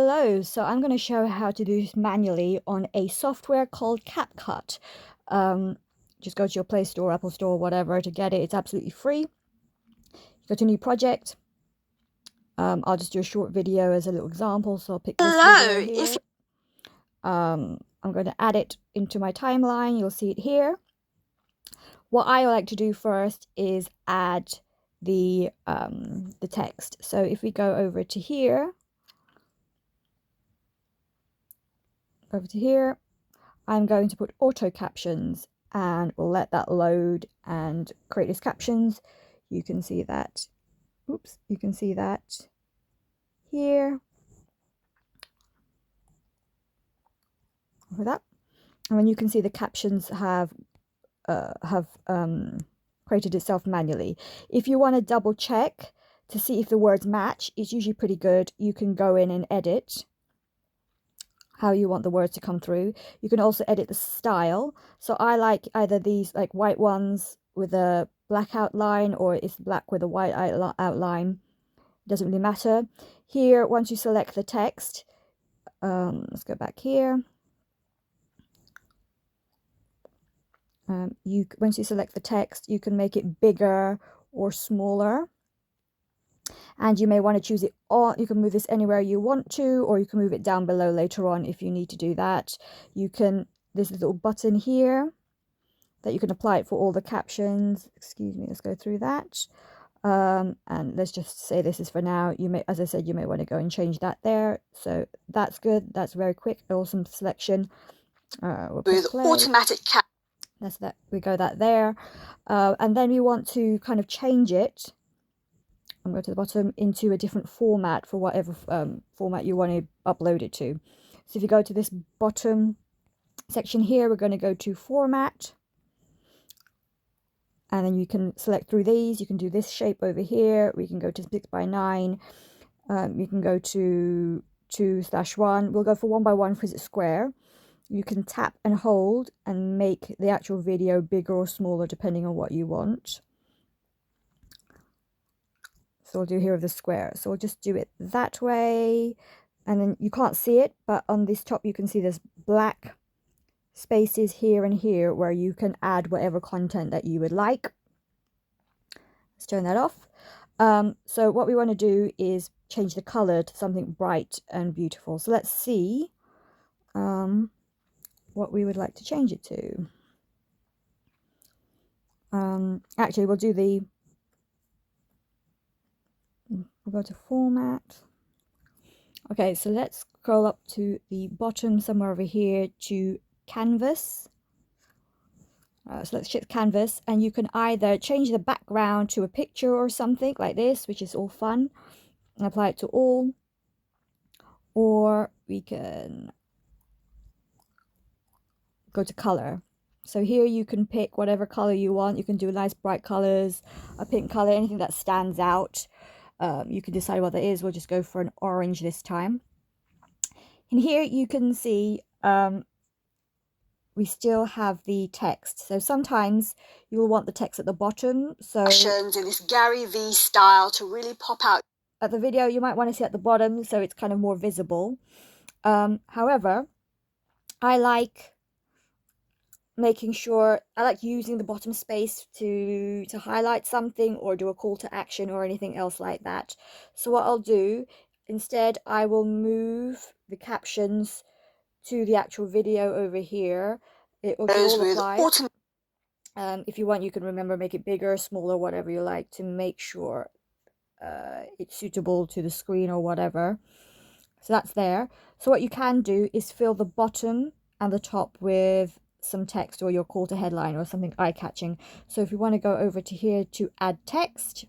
Hello, so I'm going to show how to do this manually on a software called CapCut. Just go to your Play Store, Apple Store, whatever to get it. It's absolutely free. Go to new project. I'll just do a short video as a little example, so I'll pick this video here. I'm going to add it into my timeline. You'll see it here. What I like to do first is add the text. So if we go over to here, I'm going to put auto captions and we'll let that load and create these captions. You can see that. Oops, you can see that here. Over that. And then you can see the captions have created itself manually. If you want to double check to see if the words match, it's usually pretty good. You can go in and edit how you want the words to come through. You can also edit the style. So I like either these like white ones with a black outline, or it's black with a white outline. It doesn't really matter. Here, once you select the text, let's go back here. Once you select the text, you can make it bigger or smaller. And you may want to choose it on. You can move this anywhere you want to, or you can move it down below later on if you need to do that. You can, this little button here that you can apply it for all the captions. Excuse me, let's go through that. And let's just say this is for now. You may, as I said, you may want to go and change that there. So that's good. That's very quick. Awesome selection. We'll with automatic cap. That's that. We go that there. And then we want to kind of change it. I'm going to the bottom into a different format for whatever format you want to upload it to. So if you go to this bottom section here, we're going to go to format. And then you can select through these. You can do this shape over here. We can go to 6x9. You can go to 2/1. We'll go for 1x1 because it's square. You can tap and hold and make the actual video bigger or smaller depending on what you want. So we'll do here with the square. So we'll just do it that way. And then you can't see it, but on this top you can see there's black spaces here and here where you can add whatever content that you would like. Let's turn that off. So what we want to do is change the color to something bright and beautiful. So let's see what we would like to change it to. Actually, we'll do the, we'll go to format. Okay, so let's scroll up to the bottom somewhere over here to canvas. So let's check canvas, and you can either change the background to a picture or something like this, which is all fun, and apply it to all, or we can go to color. So here you can pick whatever color you want. You can do nice bright colors, a pink color, anything that stands out. You can decide what that is. We'll just go for an orange this time. And here you can see we still have the text. So sometimes you will want the text at the bottom. So in this Gary V style to really pop out at the video, you might want to see at the bottom so it's kind of more visible. However, I like making sure, I like using the bottom space to highlight something or do a call to action or anything else like that. So what I'll do, instead I will move the captions to the actual video over here. It will all apply. If you want, you can remember, make it bigger, smaller, whatever you like, to make sure it's suitable to the screen or whatever. So that's there. So what you can do is fill the bottom and the top with some text or your call to headline or something eye-catching. So if you want to go over to here to add text,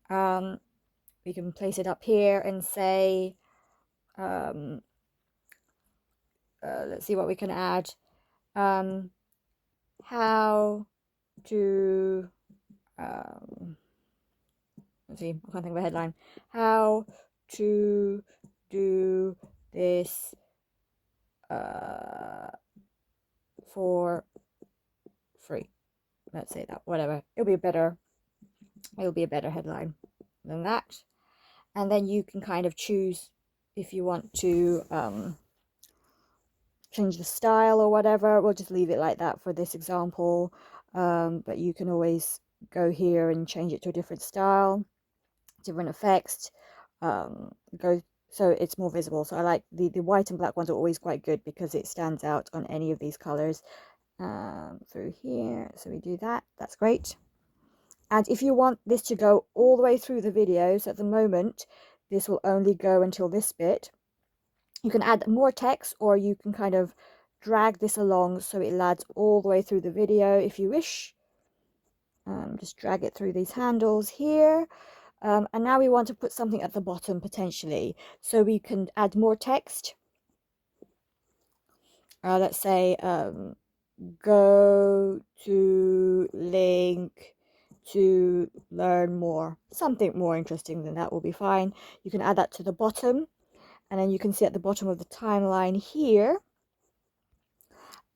we can place it up here and say, let's see what we can add. How to, let's see, I can't think of a headline. How to do this for free. Let's say that, whatever. It'll be a better headline than that. And then you can kind of choose if you want to change the style or whatever. We'll just leave it like that for this example, but you can always go here and change it to a different style, different effects, go so it's more visible. So I like the white and black ones are always quite good because it stands out on any of these colors through here. So we do that, that's great. And if you want this to go all the way through the video, so at the moment this will only go until this bit, you can add more text, or you can kind of drag this along so it lads all the way through the video if you wish. Just drag it through these handles here. And now we want to put something at the bottom potentially, so we can add more text. Let's say go to link to learn more, something more interesting than that will be fine. You can add that to the bottom, and then you can see at the bottom of the timeline here,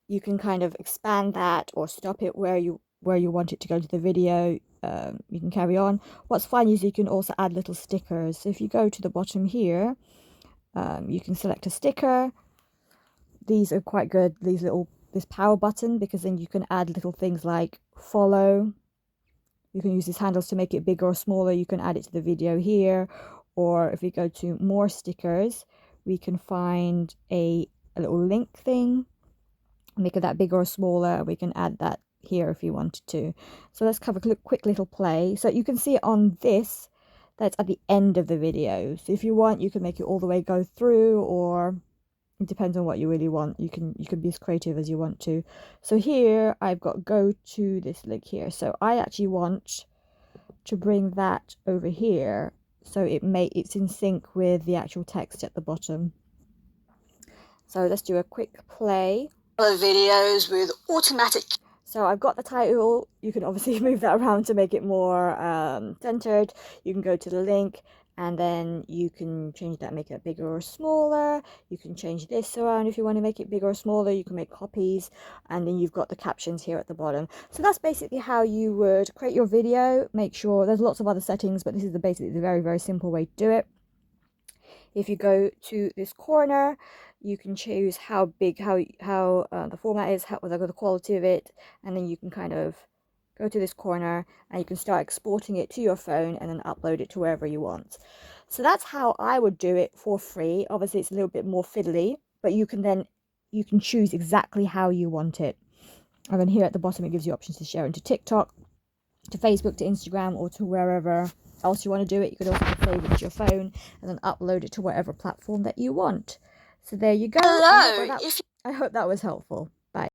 you can kind of expand that or stop it where you want it to go to the video. You can carry on. What's fun is you can also add little stickers. So if you go to the bottom here, you can select a sticker. These are quite good, this power button, because then you can add little things like follow. You can use these handles to make it bigger or smaller. You can add it to the video here, or if we go to more stickers, we can find a little link thing, make it that bigger or smaller. We can add that here if you wanted to. So let's have a quick little play. So you can see on this, that's at the end of the video. So if you want, you can make it all the way go through, or it depends on what you really want. You can be as creative as you want to. So here I've got go to this link here. So I actually want to bring that over here so it's in sync with the actual text at the bottom. So let's do a quick play. Videos with automatic. So I've got the title. You can obviously move that around to make it more centered. You can go to the link, and then you can change that, make it bigger or smaller. You can change this around if you want to make it bigger or smaller. You can make copies, and then you've got the captions here at the bottom. So that's basically how you would create your video. Make sure there's lots of other settings, but this is basically the very, very simple way to do it. If you go to this corner, you can choose how big, the format is, the quality of it, and then you can kind of go to this corner and you can start exporting it to your phone and then upload it to wherever you want. So that's how I would do it for free. Obviously it's a little bit more fiddly, but you can choose exactly how you want it. And then here at the bottom it gives you options to share into TikTok, to Facebook, to Instagram, or to wherever else you want to do it. You could also save it to your phone and then upload it to whatever platform that you want. So there you go. Hello. I hope that was helpful. Bye.